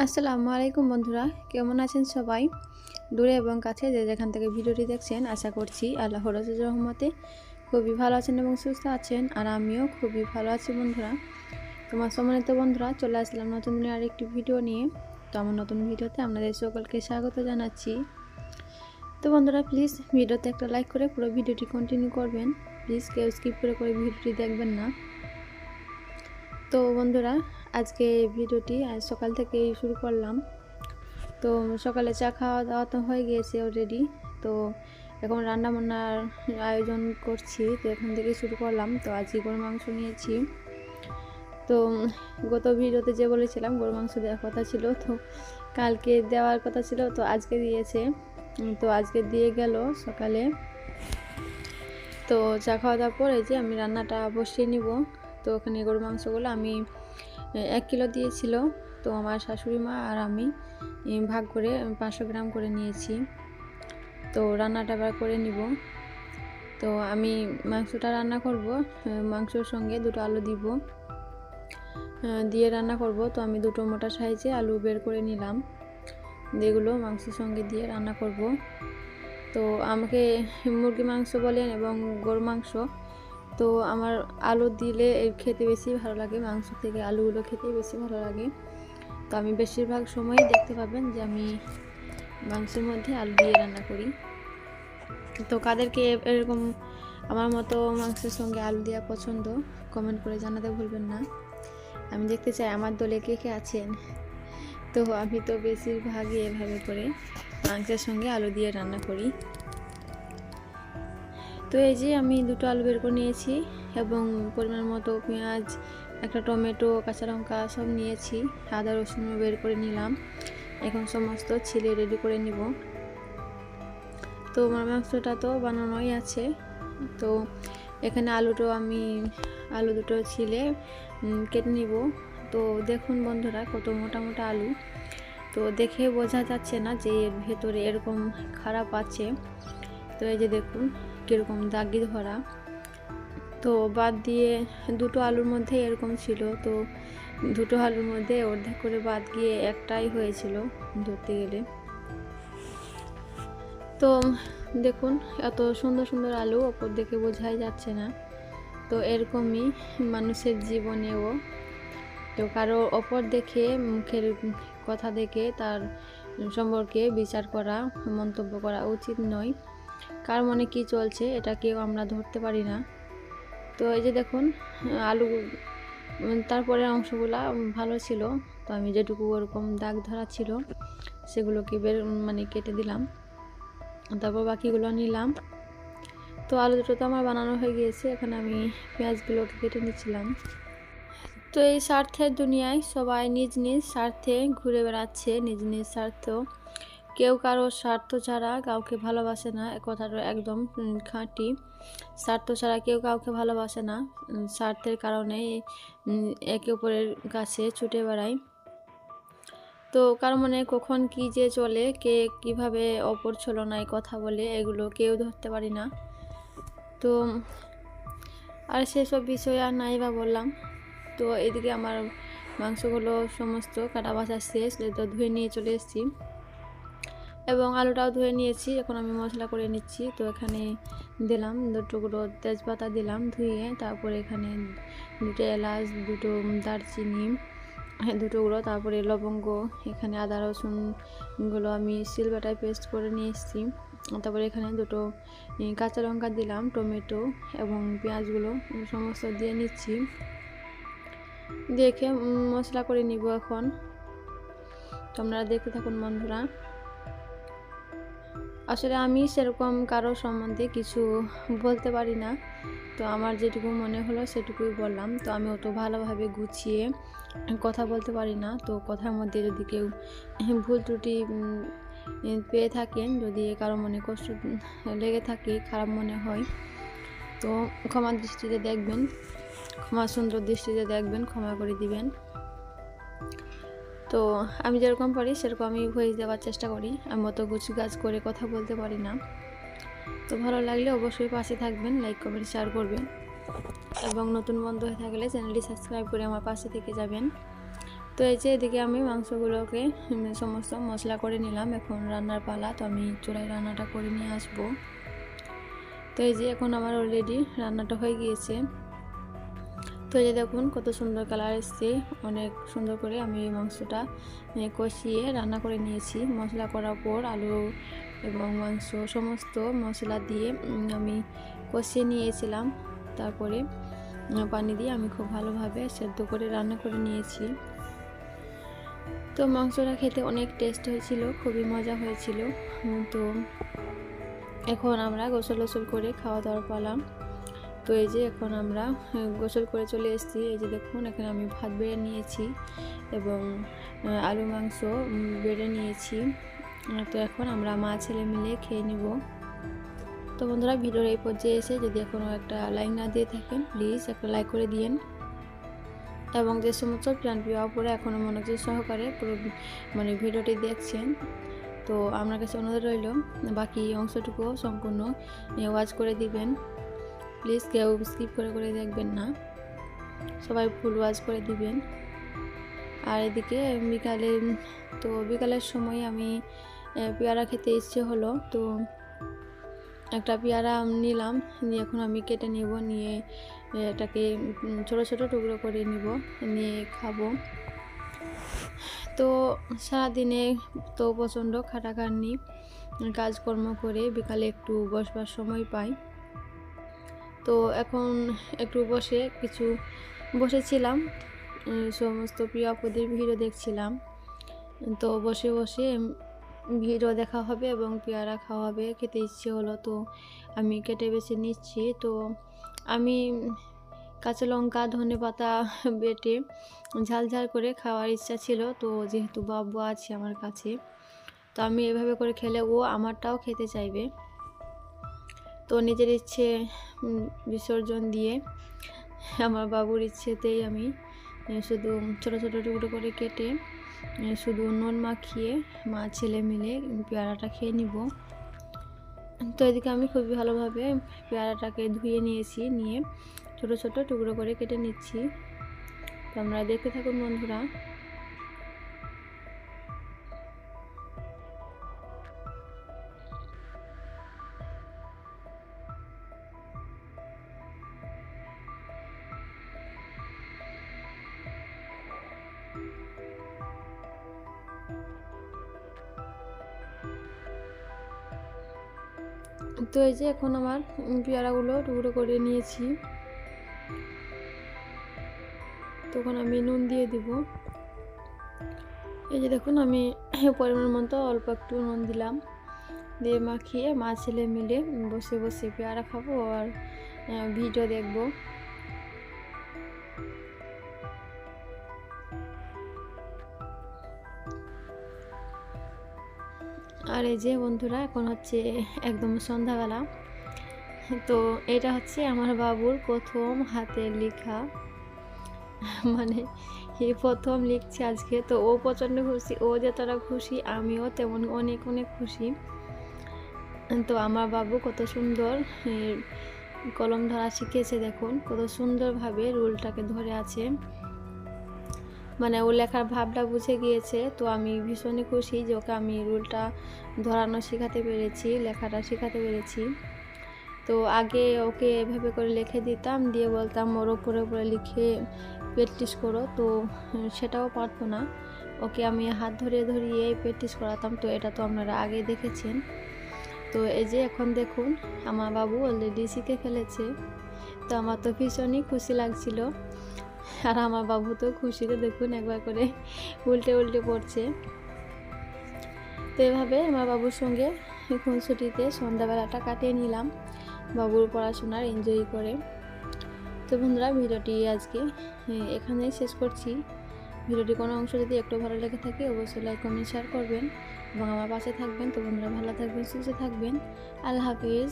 আসসালামু আলাইকুম বন্ধুরা, কেমন আছেন সবাই? দূরে এবং কাছে যে যেখান থেকে ভিডিওটি দেখছেন, আশা করছি আল্লাহর অশেষ রহমতে খুবই ভালো আছেন এবং সুস্থ আছেন। আর আমিও খুবই ভালো আছি বন্ধুরা। তোমার সম্মানিত বন্ধুরা, চলে আসলাম নতুন দিনের আরেকটি ভিডিও নিয়ে। তো আমার নতুন ভিডিওতে আপনাদের সকলকে স্বাগত জানাচ্ছি। তো বন্ধুরা, প্লিজ ভিডিওতে একটা লাইক করে পুরো ভিডিওটি কন্টিনিউ করবেন। প্লিজ কেউ স্কিপ করে ভিডিওটি দেখবেন না। তো বন্ধুরা, আজকে ভিডিওটি আজ সকাল থেকেই শুরু করলাম। তো সকালে চা খাওয়া দাওয়া তো হয়ে গিয়েছে অলরেডি। তো এখন রান্না বান্নার আয়োজন করছি, তো এখান থেকে শুরু করলাম। তো আজকে গরুর মাংস নিয়েছি। তো গত ভিডিওতে যে বলেছিলাম গরুর মাংস দেওয়ার কথা ছিল, তো কালকে দেওয়ার কথা ছিল, তো আজকে দিয়েছে। তো আজকে দিয়ে গেল সকালে। তো চা খাওয়া দাওয়ার পরে যে আমি রান্নাটা বসিয়ে নিব। তো ওখানে গরুর মাংসগুলো আমি 1 কিলো দিয়েছিল। তো আমার শাশুড়ি মা আর আমি ভাগ করে 500 গ্রাম করে নিয়েছি। তো রান্নাটা আবার করে নিব। তো আমি মাংসটা রান্না করব, মাংসর সঙ্গে 2টো আলু দিব, দিয়ে রান্না করব। তো আমি 2টো মোটা সাইজে আলু বের করে নিলাম, যেগুলো মাংসের সঙ্গে দিয়ে রান্না করব। তো আমাকে মুরগি মাংস বলেন এবং গরুর মাংস, তো আমার আলু দিলে খেতে বেশি ভালো লাগে, মাংস থেকে আলুগুলো খেতে বেশি ভালো লাগে। তো আমি বেশিরভাগ সময়ই দেখতে পাবেন যে আমি মাংসের মধ্যে আলু দিয়ে রান্না করি। তো কাদেরকে এরকম আমার মতো মাংসের সঙ্গে আলু দেওয়া পছন্দ, কমেন্ট করে জানাতে ভুলবেন না। আমি দেখতে চাই আমার দলে কে কে আছেন। তো আমি তো বেশিরভাগই এভাবে করে মাংসের সঙ্গে আলু দিয়ে রান্না করি। তো এই যে আমি 2টো আলু বের করে নিয়েছি এবং পরিমাণ মতো পেঁয়াজ, একটা টমেটো, কাঁচা লঙ্কা সব নিয়েছি, আদা রসুনও বের করে নিলাম। এখন সমস্ত ছিলে রেডি করে নিব। তো আমার মাংসটা তো বানানোই আছে। তো এখানে আলু 2টো ছিলে কেটে নিব। তো দেখুন বন্ধুরা, কত মোটা মোটা আলু। তো দেখে বোঝা যাচ্ছে না যে এর ভেতরে এরকম খারাপ আছে। তো এই যে দেখুন কীরকম দাগি ধরা। তো বাদ দিয়ে 2টো আলুর মধ্যে এরকম ছিল। তো 2টো আলুর মধ্যে অর্ধেক করে বাদ গিয়ে একটাই হয়েছিল ধরতে গেলে। তো দেখুন এত সুন্দর সুন্দর আলু, ওপর দেখে বোঝাই যাচ্ছে না। তো এরকমই মানুষের জীবনেও, তো কারো ওপর দেখে, মুখের কথা দেখে তার সম্পর্কে বিচার করা, মন্তব্য করা উচিত নয়। কার মনে কি চলছে এটা কেউ আমরা ধরতে পারি না। তো এই যে দেখুন আলু, তারপরে অংশগুলা ভালো ছিল। তো আমি যেটুকু ওরকম দাগ ধরা ছিল সেগুলোকে কেটে দিলাম, তারপর বাকিগুলো নিলাম। তো আলু 2টো তো আমার বানানো হয়ে গিয়েছে। এখানে আমি পেঁয়াজগুলোকে কেটে নিচ্ছিলাম। তো এই স্বার্থের দুনিয়ায় সবাই নিজ নিজ স্বার্থে ঘুরে বেড়াচ্ছে, নিজ নিজ স্বার্থ। কেউ কারোর স্বার্থ ছাড়া কাউকে ভালোবাসে না, কথাটা একদম খাঁটি। স্বার্থ ছাড়া কেউ কাউকে ভালোবাসে না, স্বার্থের কারণে একে অপরের কাছে ছুটে বেড়ায়। তো কার মনে কখন কি যে চলে, কে কিভাবে অপর ছলনায় কথা বলে, এগুলো কেউ ধরতে পারি না। তো আর সেসব বিষয় আর নাই বা বললাম। তো এদিকে আমার মাংসগুলো সমস্ত কাটা বাছা শেষ, তো ধুয়ে নিয়ে চলে এসেছি এবং আলুটাও ধুয়ে নিয়েছি। এখন আমি মশলা করে নিচ্ছি। তো এখানে দিলাম 2 টুকরো তেজপাতা দিলাম ধুয়ে, তারপরে এখানে 2টো এলাচ, 2টো দারচিনি, 2 টুকরো, তারপরে লবঙ্গ, এখানে আদা রসুনগুলো আমি শিলবাটায় পেস্ট করে নিয়ে এসেছি। তারপরে এখানে 2টো কাঁচা লঙ্কা দিলাম, টমেটো এবং পেঁয়াজগুলো সমস্ত দিয়ে নিচ্ছি। দেখে মশলা করে নিব এখন। তোমরা দেখতে থাকুন বন্ধুরা। আসলে আমি সেরকম কারো সম্বন্ধে কিছু বলতে পারি না। তো আমার যেটুকু মনে হলো সেটুকুই বললাম। তো আমি অত ভালোভাবে গুছিয়ে কথা বলতে পারি না। তো কথার মধ্যে যদি কেউ ভুল ত্রুটি পেয়ে থাকেন, যদি কারো মনে কষ্ট লেগে থাকে, খারাপ মনে হয়, তো ক্ষমার দৃষ্টিতে দেখবেন, ক্ষমা সুন্দর দৃষ্টিতে দেখবেন, ক্ষমা করে দিবেন। তো আমি যেরকম পারি সেরকম আমি ভয়েস দেওয়ার চেষ্টা করি। আমি অত গুছগাছ করে কথা বলতে পারি না। তো ভালো লাগলে অবশ্যই পাশে থাকবেন, লাইক কমেন্ট শেয়ার করবেন এবং নতুন বন্ধু হয়ে থাকলে চ্যানেলটি সাবস্ক্রাইব করে আমার পাশে থেকে যাবেন। তো এই যে এদিকে আমি মাংসগুলোকে সমস্ত মশলা করে নিলাম। এখন রান্নার পালা, তো আমি চুলায় রান্নাটা করে নিয়ে আসবো। তো এই যে এখন আমার অলরেডি রান্নাটা হয়ে গিয়েছে। তো এই যে দেখুন কত সুন্দর কালার এসছে, অনেক সুন্দর করে আমি মাংসটা কষিয়ে রান্না করে নিয়েছি। মশলা করার পর আলু এবং মাংস সমস্ত মশলা দিয়ে আমি কষিয়ে নিয়েছিলাম। তারপরে পানি দিয়ে আমি খুব ভালোভাবে সেদ্ধ করে রান্না করে নিয়েছি। তো মাংসটা খেতে অনেক টেস্ট হয়েছিল, খুবই মজা হয়েছিল। তো এখন আমরা গোসল করে খাওয়া দাওয়ার পালাম। তো এই যে এখন আমরা গোসল করে চলে এসেছি। এই যে দেখুন এখানে আমি ভাত বেড়ে নিয়েছি এবং আলু মাংস বেড়ে নিয়েছি। তো এখন আমরা মা ছেলে মিলে খেয়ে নিব। তো বন্ধুরা, ভিডিওর এই পর্যায়ে এসে যদি এখনও একটা লাইক না দিয়ে থাকেন, প্লিজ একটা লাইক করে দিয়েন। এবং যে সমস্ত প্রিয় আপুরা এখনও মনোযোগ সহকারে পুরো ভিডিওটি দেখছেন, তো আপনার কাছে অনুরোধ রইল বাকি অংশটুকু সম্পূর্ণ ওয়াচ করে দিবেন। প্লিজ কেউ স্কিপ করে দেখবেন না, সবাই ফুল ওয়াচ করে দিবেন। আর এদিকে বিকালের সময় আমি পেয়ারা খেতে ইচ্ছে হলো, তো একটা পেয়ারা নিলাম, নিয়ে এখন আমি কেটে নিব, নিয়ে এটাকে ছোট ছোট টুকরো করে নিব, নিয়ে খাবো। তো সারাদিনে তো প্রচণ্ড খাটাখাটনি কাজকর্ম করে বিকালে একটু বসবার সময় পাই। তো এখন একটু বসেছিলাম, সমস্ত প্রিয় আপুদের ভিডিও দেখছিলাম। তো বসে ভিডিও দেখা হবে এবং পেয়ারা খাওয়া হবে, খেতে ইচ্ছে হলো, তো আমি কেটে বেছে নিচ্ছি। তো আমি কাঁচা লঙ্কা ধনেপাতা বেটে ঝাল করে খাওয়ার ইচ্ছা ছিল। তো যেহেতু বাবু আছে আমার কাছে, তো আমি এভাবে করে খেলে ও আমারটাও খেতে চাইবে। তো নিজের ইচ্ছে বিসর্জন দিয়ে আমার বাবুর ইচ্ছেতেই আমি শুধু ছোট ছোট টুকরো করে কেটে শুধু নুন মাখিয়ে মা ছেলে মিলে পেয়ারাটা খেয়ে নিব। তো এদিকে আমি খুবই ভালোভাবে পেয়ারাটাকে ধুয়ে নিয়েছি, নিয়ে ছোট ছোট টুকরো করে কেটে নিচ্ছি। তো আমরা দেখতে থাকুন বন্ধুরা। তো এই যে এখন আমার পেয়ারাগুলো টুকরো করে নিয়েছি, তখন আমি নুন দিয়ে দিব। এই যে দেখুন আমি পরিমাণ মতো অল্প একটু নুন দিলাম, দিয়ে মাখিয়ে মা ছেলে মিলে বসে পেয়ারা খাবো আর ভিডিও দেখবো। আর এই যে বন্ধুরা, এখন হচ্ছে একদম সন্ধ্যাবেলা। তো এটা হচ্ছে আমার বাবুর প্রথম হাতের লেখা, এই প্রথম লিখছে আজকে। তো ও প্রচণ্ড খুশি, ও যতটা খুশি আমিও তেমন অনেক খুশি। তো আমার বাবু কত সুন্দর কলম ধরা শিখেছে, দেখুন কত সুন্দরভাবে রুলটাকে ধরে আছে, ও লেখার ভাবটা বুঝে গিয়েছে। তো আমি ভীষণই খুশি যে ওকে আমি রুলটা ধরানো শেখাতে পেরেছি, লেখাটা শেখাতে পেরেছি। তো আগে ওকে এভাবে করে লিখে দিতাম, দিয়ে বলতাম ওর উপরে লিখে প্র্যাকটিস করো, তো সেটাও পারতো না। ওকে আমি হাত ধরিয়ে প্র্যাকটিস করাতাম। তো এটা তো আপনারা আগে দেখেছেন। তো এই যে এখন দেখুন আমার বাবু অলরেডি শিখে ফেলেছে। তো আমার তো ভীষণই খুশি লাগছিল, আর আমার বাবু তো খুশিতে দেখুন একবার করে উল্টে পড়ছে। তো এভাবে আমার বাবুর সঙ্গে এখন ছুটিতে সন্ধ্যাবেলাটা কাটিয়ে নিলাম, বাবুর পড়াশোনার এনজয় করে। তো বন্ধুরা, ভিডিওটি আজকে এখানেই শেষ করছি। ভিডিওটি কোনো অংশ যদি একটু ভালো লেগে থাকে অবশ্যই লাইক কমেন্ট শেয়ার করবেন এবং আমার পাশে থাকবেন। তো বন্ধুরা, ভালো থাকবেন, সুস্থ থাকবেন। আল্লাহ হাফিজ।